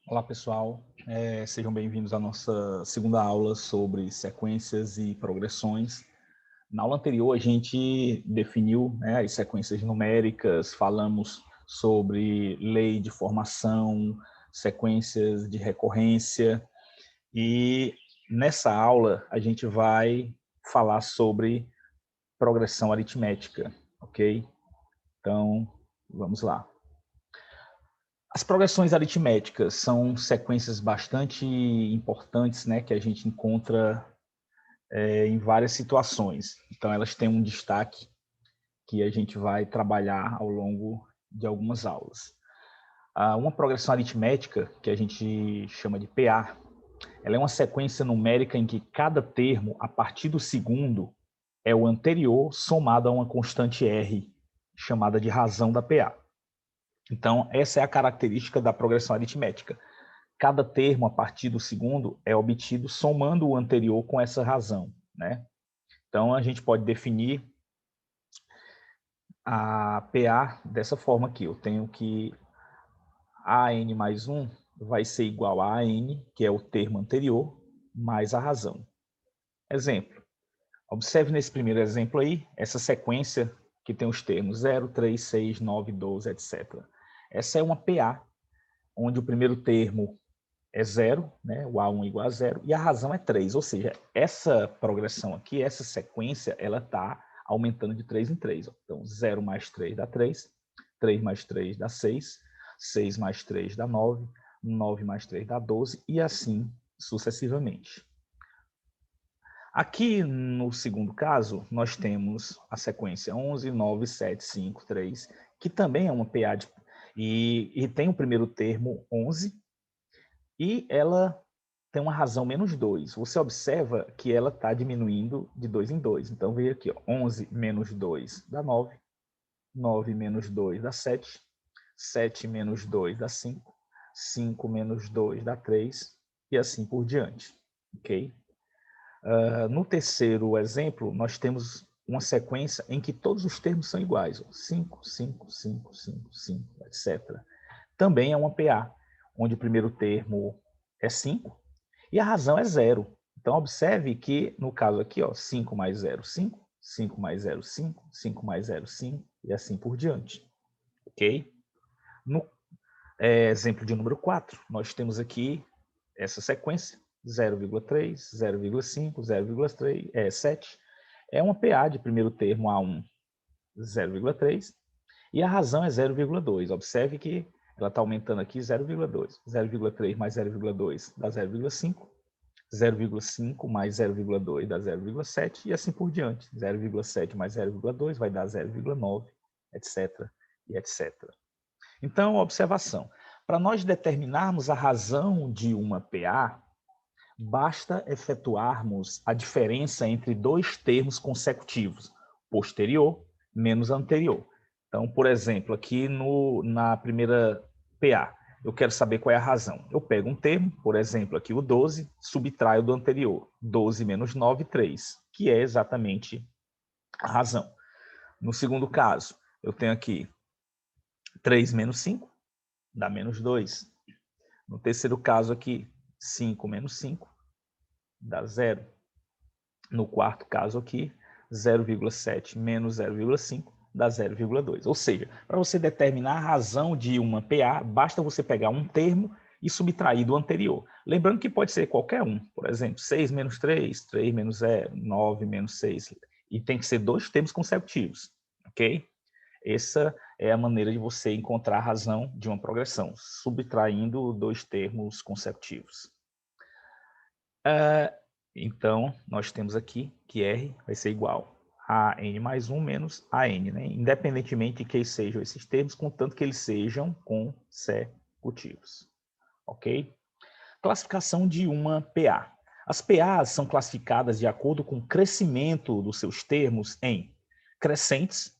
Olá, pessoal. Sejam bem-vindos à nossa segunda aula sobre sequências e progressões. Na aula anterior, a gente definiu, as sequências numéricas, falamos sobre lei de formação, sequências de recorrência, e nessa aula a gente vai falar sobre progressão aritmética, ok? Então, vamos lá. As progressões aritméticas são sequências bastante importantes, né, que a gente encontra em várias situações. Então, elas têm um destaque que a gente vai trabalhar ao longo de algumas aulas. Uma progressão aritmética, que a gente chama de PA, ela é uma sequência numérica em que cada termo, a partir do segundo, é o anterior somado a uma constante R, chamada de razão da PA. Então, essa é a característica da progressão aritmética. Cada termo, a partir do segundo, é obtido somando o anterior com essa razão, né? Então, a gente pode definir a PA dessa forma aqui. Eu tenho que AN mais 1 vai ser igual a AN, que é o termo anterior, mais a razão. Exemplo. Observe nesse primeiro exemplo aí, essa sequência que tem os termos 0, 3, 6, 9, 12, etc. Essa é uma PA, onde o primeiro termo é 0, né? O A1 igual a 0, e a razão é 3, ou seja, essa progressão aqui, essa sequência, ela está aumentando de 3 em 3. Então, 0 mais 3 dá 3, 3 mais 3 dá 6, 6 mais 3 dá 9, 9 mais 3 dá 12, e assim sucessivamente. Aqui, no segundo caso, nós temos a sequência 11, 9, 7, 5, 3, que também é uma PA e tem o primeiro termo 11, e ela tem uma razão menos 2. Você observa que ela está diminuindo de 2 em 2. Então, veja aqui, ó, 11 menos 2 dá 9, 9 menos 2 dá 7, 7 menos 2 dá 5, 5 menos 2 dá 3, e assim por diante. Ok? No terceiro exemplo, nós temos uma sequência em que todos os termos são iguais. 5, 5, 5, 5, 5, etc. Também é uma PA, onde o primeiro termo é 5 e a razão é 0. Então, observe que, no caso aqui, ó, 5 mais 0, 5, 5 mais 0, 5, 5 mais 0, 5, e assim por diante. Ok? No exemplo de número 4, nós temos aqui essa sequência, 0,3, 0,5, 0,3, 7. É uma PA de primeiro termo A1, 0,3, e a razão é 0,2. Observe que ela está aumentando aqui 0,2. 0,3 mais 0,2 dá 0,5. 0,5 mais 0,2 dá 0,7 e assim por diante. 0,7 mais 0,2 vai dar 0,9, etc. e etc. Então, observação. Para nós determinarmos a razão de uma PA, basta efetuarmos a diferença entre dois termos consecutivos, posterior menos anterior. Então, por exemplo, aqui na primeira PA, eu quero saber qual é a razão. Eu pego um termo, por exemplo, aqui o 12, subtraio do anterior. 12 menos 9, 3, que é exatamente a razão. No segundo caso, eu tenho aqui 3 menos 5, dá menos 2. No terceiro caso aqui, 5 menos 5, dá 0. No quarto caso aqui, 0,7 menos 0,5 dá 0,2. Ou seja, para você determinar a razão de uma PA, basta você pegar um termo e subtrair do anterior. Lembrando que pode ser qualquer um. Por exemplo, 6 menos 3, 3 menos 0, 9 menos 6. E tem que ser dois termos consecutivos. Ok? Essa é a maneira de você encontrar a razão de uma progressão, subtraindo dois termos consecutivos. Então, nós temos aqui que R vai ser igual a N mais 1 menos AN, né? Independentemente de que sejam esses termos, contanto que eles sejam consecutivos. Ok? Classificação de uma PA. As PAs são classificadas de acordo com o crescimento dos seus termos em crescentes,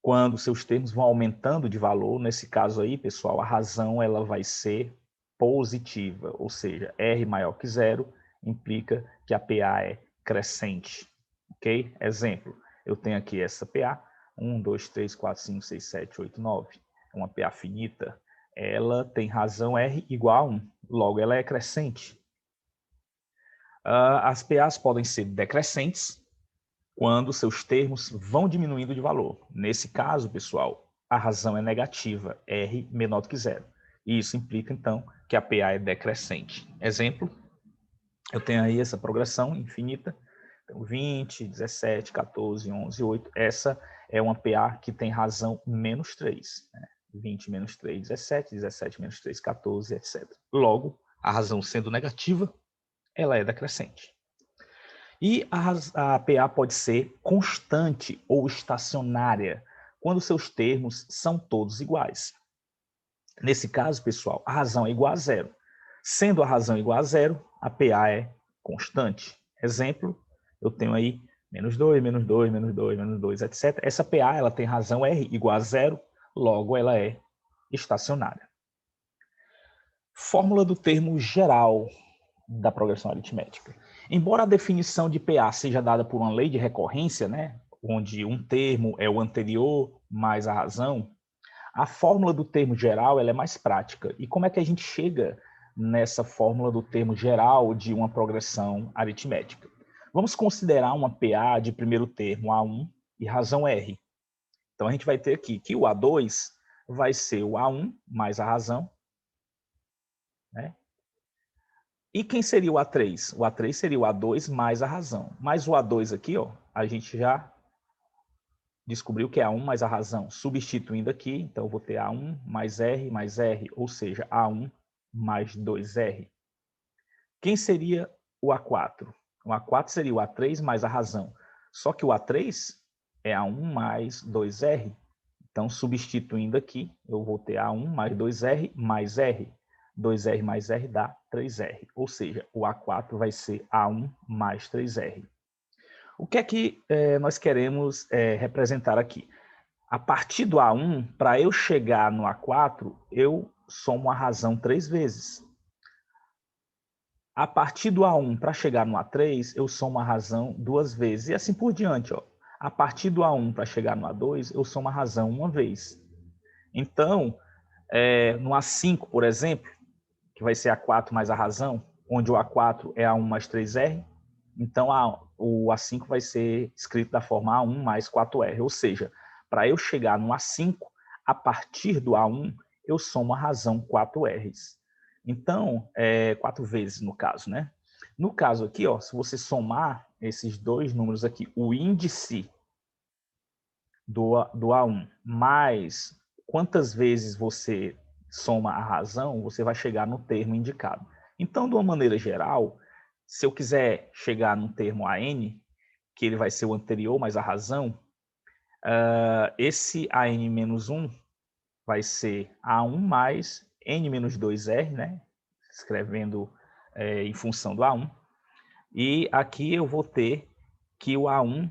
quando seus termos vão aumentando de valor. Nesse caso aí, pessoal, a razão ela vai ser positiva, ou seja, R maior que 0 implica que a PA é crescente. Ok? Exemplo, eu tenho aqui essa PA, 1, 2, 3, 4, 5, 6, 7, 8, 9. É uma PA finita. ela tem razão R igual a 1, logo ela é crescente. As PAs podem ser decrescentes quando seus termos vão diminuindo de valor. Nesse caso, pessoal, a razão é negativa, R menor do que zero. E isso implica, então, que a PA é decrescente. Exemplo, eu tenho aí essa progressão infinita, então 20, 17, 14, 11, 8. Essa é uma PA que tem razão menos 3. Né? 20 menos 3, 17, 17 menos 3, 14, etc. Logo, a razão sendo negativa, ela é decrescente. E a PA pode ser constante ou estacionária, quando seus termos são todos iguais. Nesse caso, pessoal, a razão é igual a zero. Sendo a razão igual a zero, a PA é constante. Exemplo, eu tenho aí menos 2, menos 2, menos 2, menos 2, etc. Essa PA ela tem razão R igual a zero, logo ela é estacionária. Fórmula do termo geral da progressão aritmética. Embora a definição de PA seja dada por uma lei de recorrência, né, onde um termo é o anterior mais a razão, a fórmula do termo geral ela é mais prática. E como é que a gente chega nessa fórmula do termo geral de uma progressão aritmética? Vamos considerar uma PA de primeiro termo A1 e razão R. Então a gente vai ter aqui que o A2 vai ser o A1 mais a razão, né? E quem seria o A3? O A3 seria o A2 mais a razão. Mas o A2 aqui, ó, a gente já descobriu que é A1 mais a razão. Substituindo aqui, então eu vou ter A1 mais R, ou seja, A1 mais 2R. Quem seria o A4? O A4 seria o A3 mais a razão. Só que o A3 é A1 mais 2R. Então, substituindo aqui, eu vou ter A1 mais 2R mais R. 2R mais R dá 3R. Ou seja, o A4 vai ser A1 mais 3R. O que é que nós queremos representar aqui? A partir do A1, para eu chegar no A4, eu somo a razão 3 vezes. A partir do A1, para chegar no A3, eu somo a razão 2 vezes. E assim por diante. Ó. A partir do A1 para chegar no A2, eu somo a razão 1 vez. Então, no A5, por exemplo, que vai ser A4 mais a razão, onde o A4 é A1 mais 3R, então o A5 vai ser escrito da forma A1 mais 4R. Ou seja, para eu chegar no A5, a partir do A1, eu somo a razão 4Rs. Então, 4 vezes no caso, né? No caso aqui, ó, se você somar esses dois números aqui, o índice do A1 mais quantas vezes você soma a razão, você vai chegar no termo indicado. Então, de uma maneira geral, se eu quiser chegar no termo AN, que ele vai ser o anterior mais a razão, esse AN menos 1 vai ser A1 mais N menos 2R, né? Escrevendo em função do A1. E aqui eu vou ter que o A1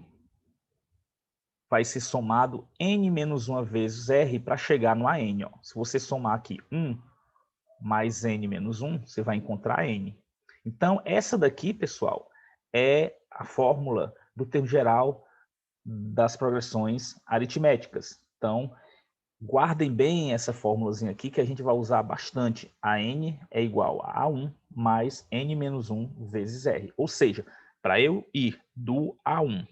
vai ser somado N menos 1 vezes R para chegar no AN. Ó. Se você somar aqui 1 mais N menos 1, você vai encontrar N. Então, essa daqui, pessoal, é a fórmula do termo geral das progressões aritméticas. Então, guardem bem essa fórmulazinha aqui que a gente vai usar bastante. A N é igual a A1 mais N menos 1 vezes R. Ou seja, para eu ir do A1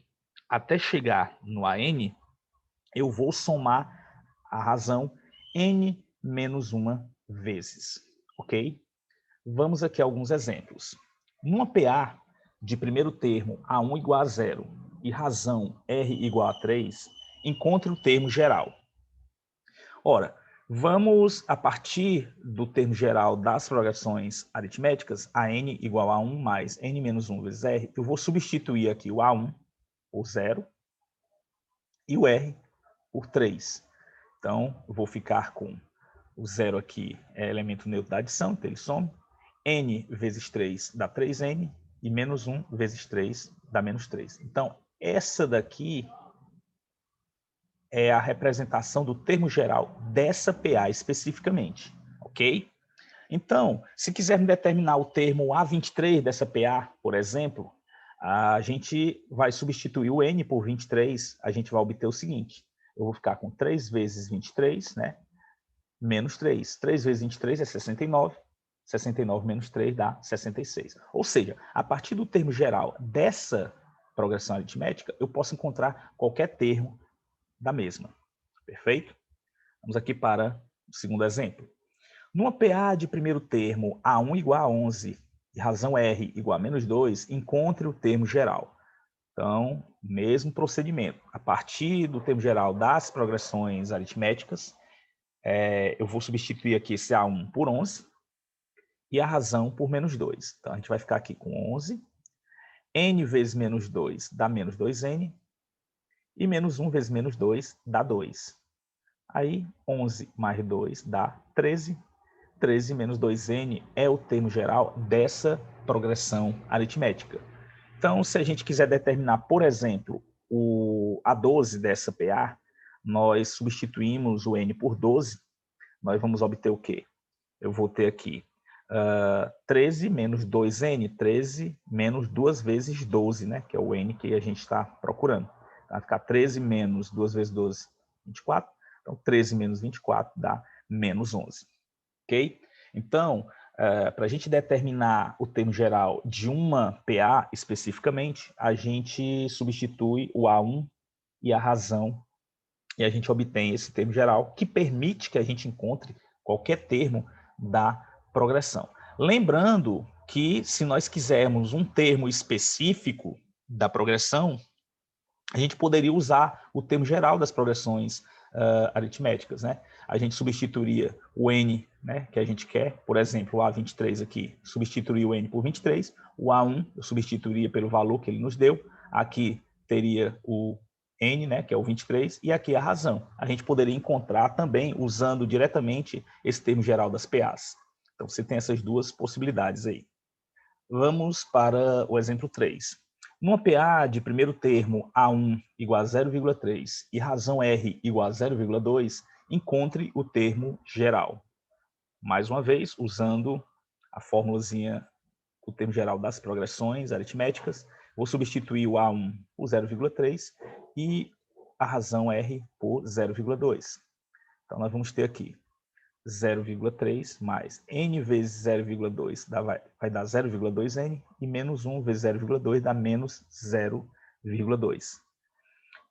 até chegar no AN, eu vou somar a razão N menos 1 vezes. Ok? Vamos aqui a alguns exemplos. Numa PA de primeiro termo A1 igual a 0 e razão R igual a 3, encontre o termo geral. Ora, vamos, a partir do termo geral das progressões aritméticas, a n igual a 1 mais n menos 1 vezes r, eu vou substituir aqui o A1 por 0 e o R por 3. Então, eu vou ficar com o 0 aqui, é elemento neutro da adição, então ele some. N vezes 3 dá 3N e menos 1 vezes 3 dá menos 3. Então, essa daqui é a representação do termo geral dessa PA especificamente, ok? Então, se quisermos determinar o termo A23 dessa PA, por exemplo, a gente vai substituir o N por 23, a gente vai obter o seguinte, eu vou ficar com 3 vezes 23, né? menos 3. 3 vezes 23 é 69. 69 menos 3 dá 66. Ou seja, a partir do termo geral dessa progressão aritmética, eu posso encontrar qualquer termo da mesma. Perfeito? Vamos aqui para o segundo exemplo. Numa PA de primeiro termo A1 igual a 11 e razão R igual a menos 2, encontre o termo geral. Então, mesmo procedimento. A partir do termo geral das progressões aritméticas, eu vou substituir aqui esse A1 por 11 e a razão por menos 2. Então, a gente vai ficar aqui com 11. N vezes menos 2 dá menos 2N. E menos 1 vezes menos 2 dá 2. Aí, 11 mais 2 dá 13. 13 menos 2N é o termo geral dessa progressão aritmética. Então, se a gente quiser determinar, por exemplo, o A12 dessa PA, nós substituímos o N por 12, nós vamos obter o quê? Eu vou ter aqui 13 menos 2N, 13 menos 2 vezes 12, né? Que é o N que a gente está procurando. Vai ficar 13 menos 2 vezes 12, 24. Então, 13 menos 24 dá menos 11. Ok? Então, para a gente determinar o termo geral de uma PA especificamente, a gente substitui o A1 e a razão e a gente obtém esse termo geral que permite que a gente encontre qualquer termo da progressão. Lembrando que se nós quisermos um termo específico da progressão, a gente poderia usar o termo geral das progressões aritméticas, né? A gente substituiria o N, né, que a gente quer, por exemplo, o A23 aqui, substituiria o N por 23, o A1 eu substituiria pelo valor que ele nos deu, aqui teria o N, né, que é o 23, e aqui a razão. A gente poderia encontrar também usando diretamente esse termo geral das PAs. Então, você tem essas duas possibilidades aí. Vamos para o exemplo 3. Numa PA de primeiro termo A1 igual a 0,3 e razão R igual a 0,2, encontre o termo geral. Mais uma vez, usando a formulazinha, o termo geral das progressões aritméticas, vou substituir o A1 por 0,3 e a razão R por 0,2. Então, nós vamos ter aqui 0,3 mais n vezes 0,2 vai dar 0,2n e menos 1 vezes 0,2 dá menos 0,2.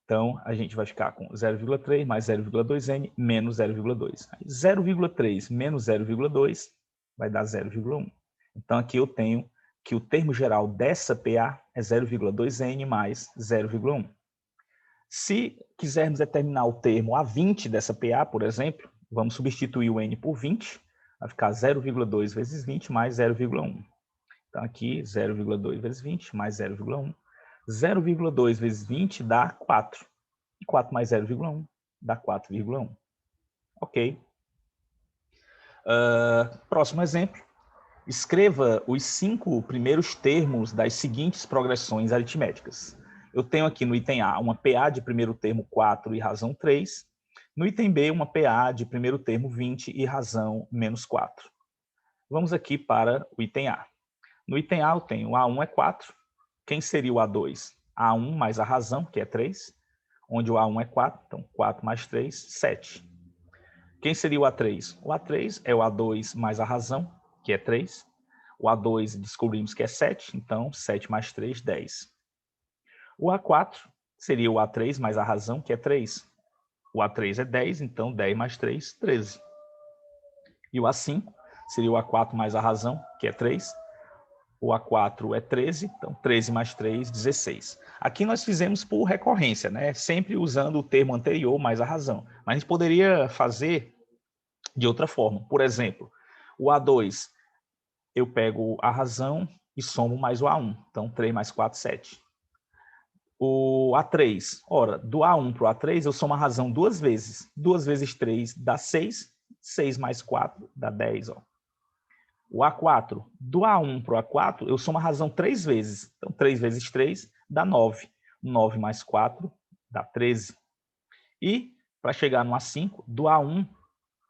Então, a gente vai ficar com 0,3 mais 0,2n menos 0,2. 0,3 menos 0,2 vai dar 0,1. Então, aqui eu tenho que o termo geral dessa PA é 0,2n mais 0,1. Se quisermos determinar o termo A20 dessa PA, por exemplo, vamos substituir o N por 20, vai ficar 0,2 vezes 20 mais 0,1. Então, aqui, 0,2 vezes 20 mais 0,1. 0,2 vezes 20 dá 4. E 4 mais 0,1 dá 4,1. Ok. Próximo exemplo. Escreva os 5 primeiros termos das seguintes progressões aritméticas. Eu tenho aqui no item A uma PA de primeiro termo 4 e razão 3. No item B, uma PA de primeiro termo 20 e razão menos 4. Vamos aqui para o item A. No item A eu tenho o A1 é 4. Quem seria o A2? A1 mais a razão, que é 3. Onde o A1 é 4, então 4 mais 3, 7. Quem seria o A3? O A3 é o A2 mais a razão, que é 3. O A2 descobrimos que é 7, então 7 mais 3, 10. O A4 seria o A3 mais a razão, que é 3. O A3 é 10, então 10 mais 3, 13. E o A5 seria o A4 mais a razão, que é 3. O A4 é 13, então 13 mais 3, 16. Aqui nós fizemos por recorrência, né? Sempre usando o termo anterior mais a razão. Mas a gente poderia fazer de outra forma. Por exemplo, o A2, eu pego a razão e somo mais o A1. Então, 3 mais 4, 7. O A3, ora, do A1 para o A3, eu somo a razão 2 vezes. 2 vezes 3 dá 6. 6 mais 4 dá 10. Ó. O A4, do A1 para o A4, eu somo a razão 3 vezes. Então, 3 vezes 3 dá 9. 9 mais 4 dá 13. E, para chegar no A5, do A1,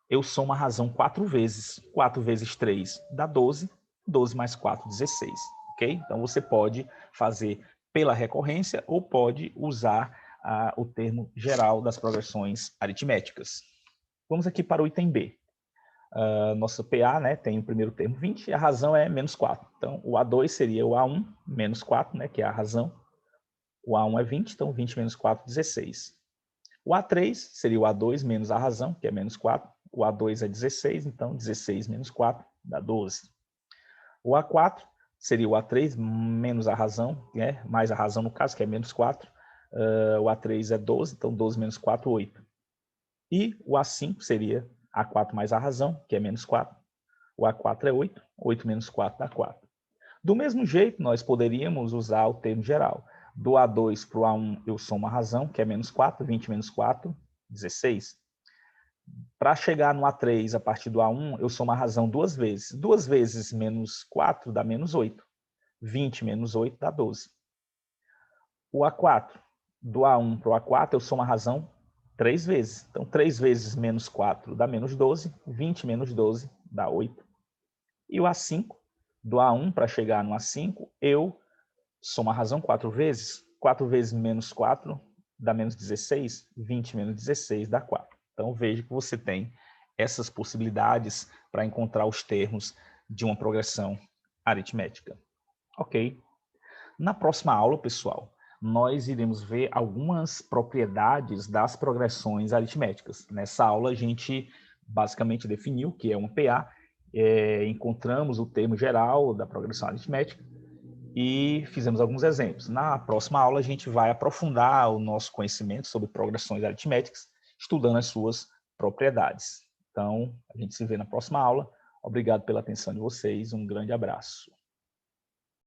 eu somo a razão 4 vezes. 4 vezes 3 dá 12. 12 mais 4, 16. Ok? Então, você pode fazer pela recorrência ou pode usar o termo geral das progressões aritméticas. Vamos aqui para o item B. Nosso PA, né, tem o primeiro termo 20 e a razão é menos 4. Então, o A2 seria o A1 menos 4, né, que é a razão. O A1 é 20, então 20 menos 4, 16. O A3 seria o A2 menos a razão, que é menos 4. O A2 é 16, então 16 menos 4 dá 12. O A4 seria o A3 menos a razão, né, mais a razão no caso, que é menos 4. O A3 é 12, então 12 menos 4, 8. E o A5 seria A4 mais a razão, que é menos 4. O A4 é 8, 8 menos 4 dá 4. Do mesmo jeito, nós poderíamos usar o termo geral. Do A2 para o A1, eu somo a razão, que é menos 4, 20 menos 4, 16. Para chegar no A3, a partir do A1, eu somo a razão duas vezes. 2 vezes menos 4 dá menos 8. 20 menos 8 dá 12. O A4, do A1 para o A4, eu somo a razão 3 vezes. Então, 3 vezes menos 4 dá menos 12. 20 menos 12 dá 8. E o A5, do A1 para chegar no A5, eu somo a razão 4 vezes. 4 vezes menos 4 dá menos 16. 20 menos 16 dá 4. Então, veja que você tem essas possibilidades para encontrar os termos de uma progressão aritmética. Ok? Na próxima aula, pessoal, nós iremos ver algumas propriedades das progressões aritméticas. Nessa aula, a gente basicamente definiu o que é um PA, encontramos o termo geral da progressão aritmética e fizemos alguns exemplos. Na próxima aula, a gente vai aprofundar o nosso conhecimento sobre progressões aritméticas, estudando as suas propriedades. Então, a gente se vê na próxima aula. Obrigado pela atenção de vocês. Um grande abraço.